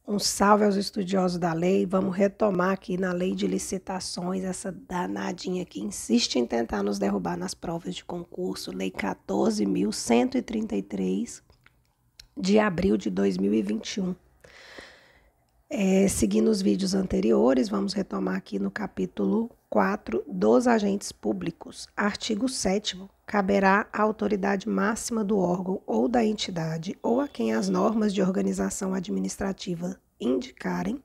Um salve aos estudiosos da lei. Vamos retomar aqui na lei de licitações, essa danadinha que insiste em tentar nos derrubar nas provas de concurso, lei 14.133, de abril de 2021. Seguindo os vídeos anteriores, vamos retomar aqui no capítulo 4 dos agentes públicos. Artigo 7º. Caberá à autoridade máxima do órgão ou da entidade, ou a quem as normas de organização administrativa indicarem,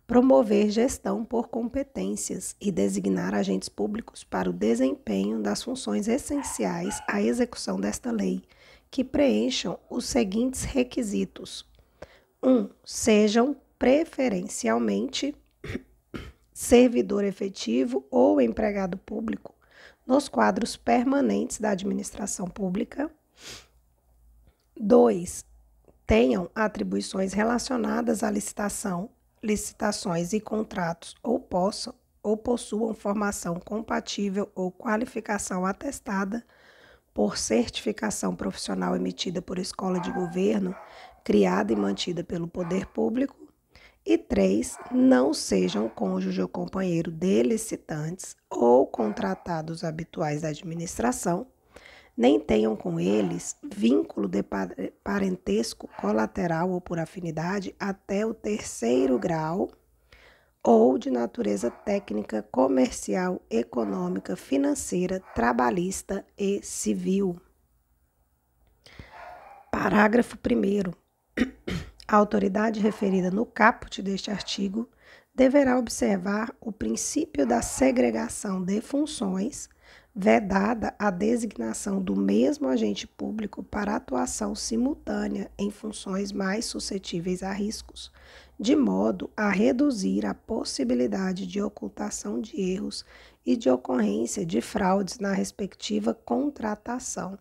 promover gestão por competências e designar agentes públicos para o desempenho das funções essenciais à execução desta lei, que preencham os seguintes requisitos. 1. Sejam preferencialmente servidor efetivo ou empregado público nos quadros permanentes da administração pública. 2. Tenham atribuições relacionadas à licitações e contratos ou possuam formação compatível ou qualificação atestada por certificação profissional emitida por escola de governo, criada e mantida pelo poder público. E 3, não sejam cônjuge ou companheiro de licitantes ou contratados habituais da administração, nem tenham com eles vínculo de parentesco colateral ou por afinidade até o 3º grau ou de natureza técnica, comercial, econômica, financeira, trabalhista e civil. Parágrafo 1º. A autoridade referida no caput deste artigo deverá observar o princípio da segregação de funções, vedada a designação do mesmo agente público para atuação simultânea em funções mais suscetíveis a riscos, de modo a reduzir a possibilidade de ocultação de erros e de ocorrência de fraudes na respectiva contratação.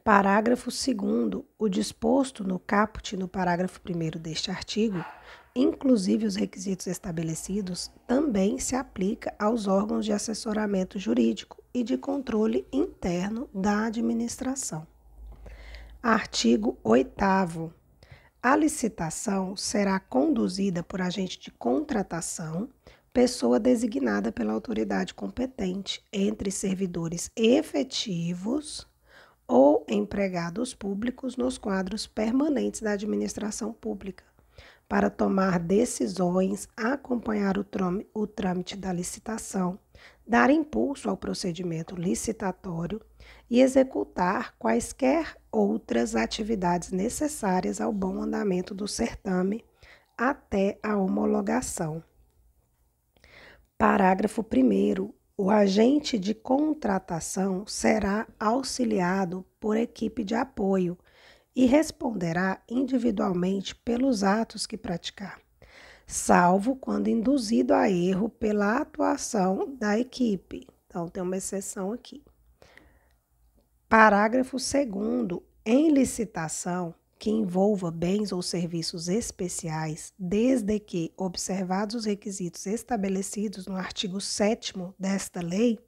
Parágrafo 2º. O disposto no caput no parágrafo 1º deste artigo, inclusive os requisitos estabelecidos, também se aplica aos órgãos de assessoramento jurídico e de controle interno da administração. Artigo 8º. A licitação será conduzida por agente de contratação, pessoa designada pela autoridade competente, entre servidores efetivos ou empregados públicos nos quadros permanentes da administração pública, para tomar decisões, acompanhar o trâmite da licitação, dar impulso ao procedimento licitatório e executar quaisquer outras atividades necessárias ao bom andamento do certame até a homologação. Parágrafo 1º. O agente de contratação será auxiliado por equipe de apoio e responderá individualmente pelos atos que praticar, salvo quando induzido a erro pela atuação da equipe. Então, tem uma exceção aqui. Parágrafo 2º. Em licitação que envolva bens ou serviços especiais, desde que observados os requisitos estabelecidos no artigo 7º desta lei,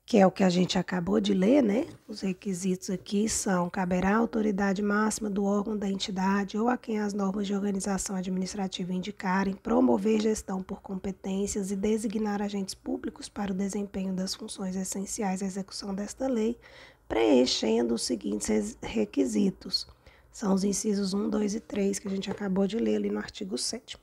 que é o que a gente acabou de ler, né? Os requisitos aqui são: caberá à autoridade máxima do órgão da entidade ou a quem as normas de organização administrativa indicarem, promover gestão por competências e designar agentes públicos para o desempenho das funções essenciais à execução desta lei, preenchendo os seguintes requisitos. São os incisos 1, 2 e 3, que a gente acabou de ler ali no artigo 7º.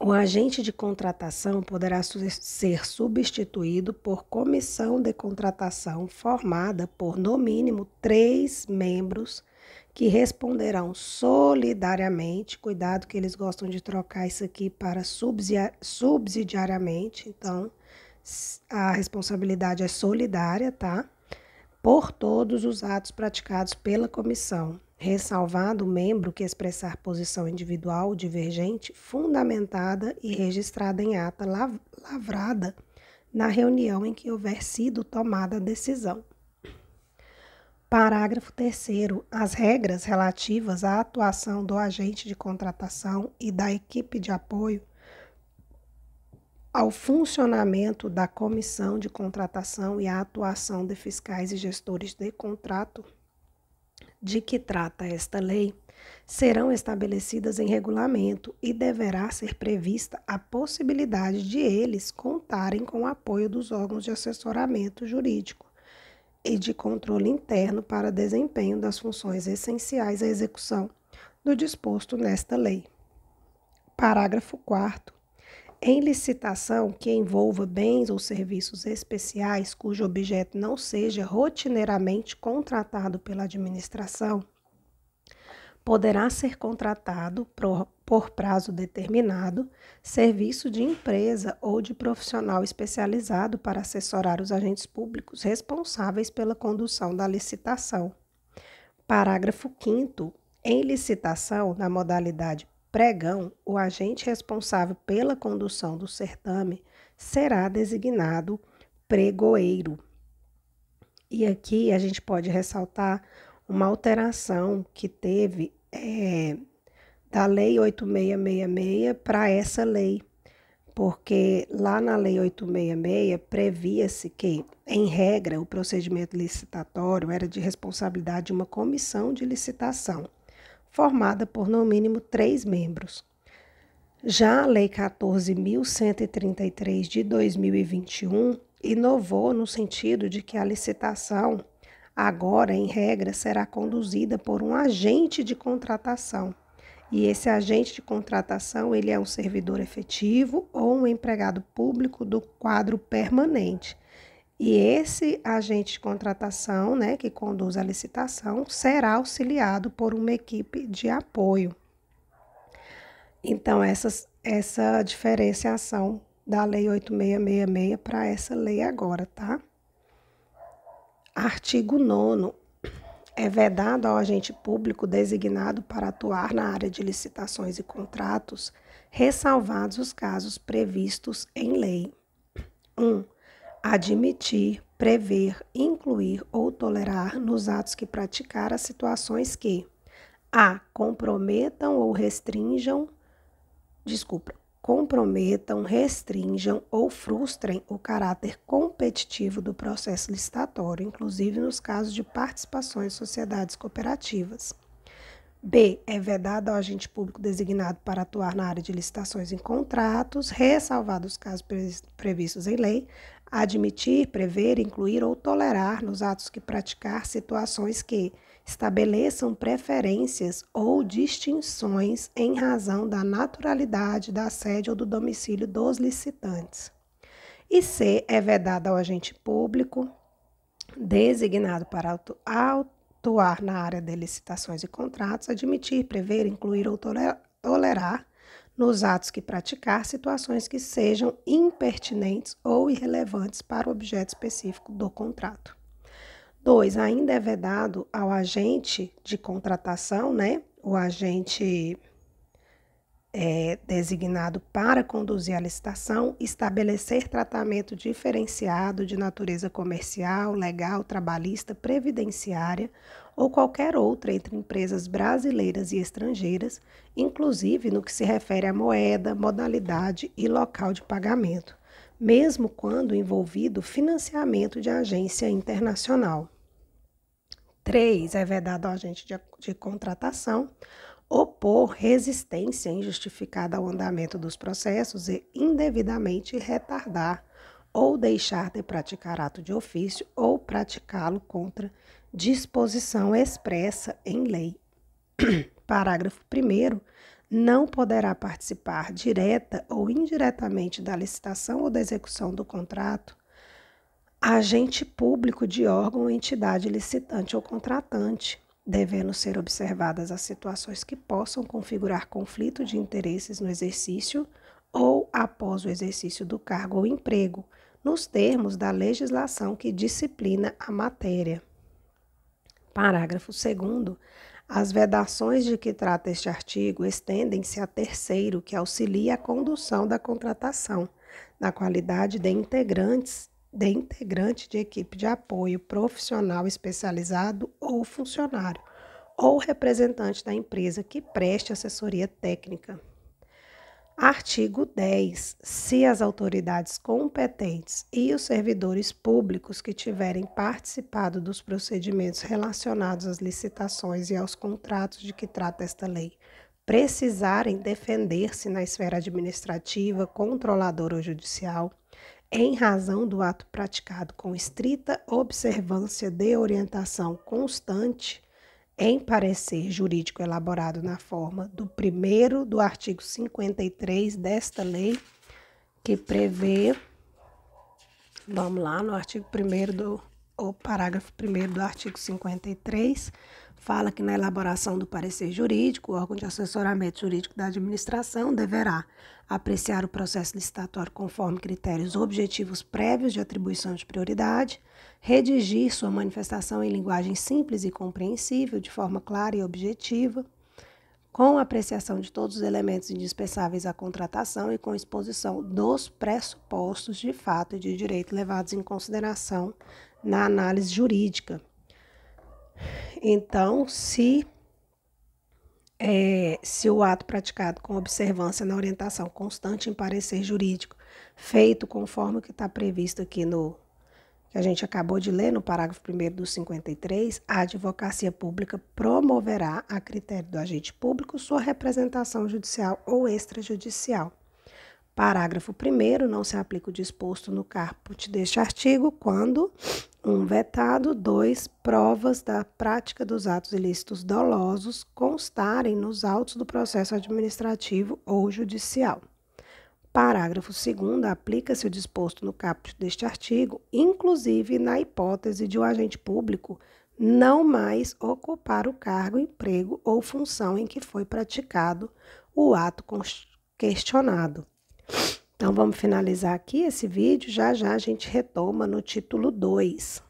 O agente de contratação poderá ser substituído por comissão de contratação formada por, no mínimo, 3 membros que responderão solidariamente. Cuidado que eles gostam de trocar isso aqui para subsidiariamente. Então, a responsabilidade é solidária, tá? Por todos os atos praticados pela comissão, ressalvado o membro que expressar posição individual divergente, fundamentada e registrada em ata lavrada na reunião em que houver sido tomada a decisão. Parágrafo 3º. As regras relativas à atuação do agente de contratação e da equipe de apoio ao funcionamento da comissão de contratação e à atuação de fiscais e gestores de contrato de que trata esta lei serão estabelecidas em regulamento e deverá ser prevista a possibilidade de eles contarem com o apoio dos órgãos de assessoramento jurídico e de controle interno para desempenho das funções essenciais à execução do disposto nesta lei. Parágrafo 4º. Em licitação que envolva bens ou serviços especiais cujo objeto não seja rotineiramente contratado pela administração, poderá ser contratado por prazo determinado serviço de empresa ou de profissional especializado para assessorar os agentes públicos responsáveis pela condução da licitação. Parágrafo 5º. Em licitação, na modalidade pregão, o agente responsável pela condução do certame será designado pregoeiro. E aqui a gente pode ressaltar uma alteração que teve da Lei 8666 para essa lei, porque lá na Lei 866 previa-se que, em regra, o procedimento licitatório era de responsabilidade de uma comissão de licitação, formada por no mínimo 3 membros. Já a Lei 14.133 de 2021 inovou no sentido de que a licitação, agora, em regra, será conduzida por um agente de contratação. E esse agente de contratação, ele é um servidor efetivo ou um empregado público do quadro permanente. E esse agente de contratação, né, que conduz a licitação, será auxiliado por uma equipe de apoio. Então, essa diferenciação da Lei 8666 para essa lei agora, tá? Artigo 9º. É vedado ao agente público designado para atuar na área de licitações e contratos, ressalvados os casos previstos em lei. 1. Admitir, prever, incluir ou tolerar nos atos que praticar as situações que comprometam, restringam ou frustrem o caráter competitivo do processo licitatório, inclusive nos casos de participações em sociedades cooperativas. B. É vedado ao agente público designado para atuar na área de licitações e contratos, ressalvados os casos previstos em lei, admitir, prever, incluir ou tolerar nos atos que praticar situações que estabeleçam preferências ou distinções em razão da naturalidade, da sede ou do domicílio dos licitantes. E C. É vedado ao agente público designado para atuar na área de licitações e contratos, admitir, prever, incluir ou tolerar nos atos que praticar situações que sejam impertinentes ou irrelevantes para o objeto específico do contrato. 2. Ainda é vedado ao agente de contratação, né? O agente designado para conduzir a licitação, estabelecer tratamento diferenciado de natureza comercial, legal, trabalhista, previdenciária ou qualquer outra entre empresas brasileiras e estrangeiras, inclusive no que se refere à moeda, modalidade e local de pagamento, mesmo quando envolvido financiamento de agência internacional. 3. É vedado ao agente de contratação opor resistência injustificada ao andamento dos processos e indevidamente retardar ou deixar de praticar ato de ofício ou praticá-lo contra disposição expressa em lei. Parágrafo 1º. Não poderá participar direta ou indiretamente da licitação ou da execução do contrato agente público de órgão ou entidade licitante ou contratante, devendo ser observadas as situações que possam configurar conflito de interesses no exercício ou após o exercício do cargo ou emprego, nos termos da legislação que disciplina a matéria. Parágrafo 2º. As vedações de que trata este artigo estendem-se a terceiro que auxilia a condução da contratação, na qualidade de integrante de equipe de apoio profissional especializado ou funcionário, ou representante da empresa que preste assessoria técnica. Artigo 10. Se as autoridades competentes e os servidores públicos que tiverem participado dos procedimentos relacionados às licitações e aos contratos de que trata esta lei precisarem defender-se na esfera administrativa, controladora ou judicial, em razão do ato praticado com estrita observância de orientação constante, em parecer jurídico elaborado na forma do primeiro do artigo 53 desta lei, que prevê, vamos lá, no artigo 1º o parágrafo 1º do artigo 53, fala que na elaboração do parecer jurídico, o órgão de assessoramento jurídico da administração deverá apreciar o processo licitatório conforme critérios objetivos prévios de atribuição de prioridade, redigir sua manifestação em linguagem simples e compreensível, de forma clara e objetiva, com apreciação de todos os elementos indispensáveis à contratação e com exposição dos pressupostos de fato e de direito levados em consideração na análise jurídica. Então, se o ato praticado com observância na orientação constante em parecer jurídico, feito conforme o que está previsto aqui no que a gente acabou de ler no parágrafo 1º do 53, a advocacia pública promoverá, a critério do agente público, sua representação judicial ou extrajudicial. Parágrafo 1º, não se aplica o disposto no caput deste artigo quando 1. Vetado, 2. Provas da prática dos atos ilícitos dolosos constarem nos autos do processo administrativo ou judicial. Parágrafo 2º, aplica-se o disposto no caput deste artigo, inclusive na hipótese de o agente público não mais ocupar o cargo, emprego ou função em que foi praticado o ato questionado. Então, vamos finalizar aqui esse vídeo, já a gente retoma no título 2.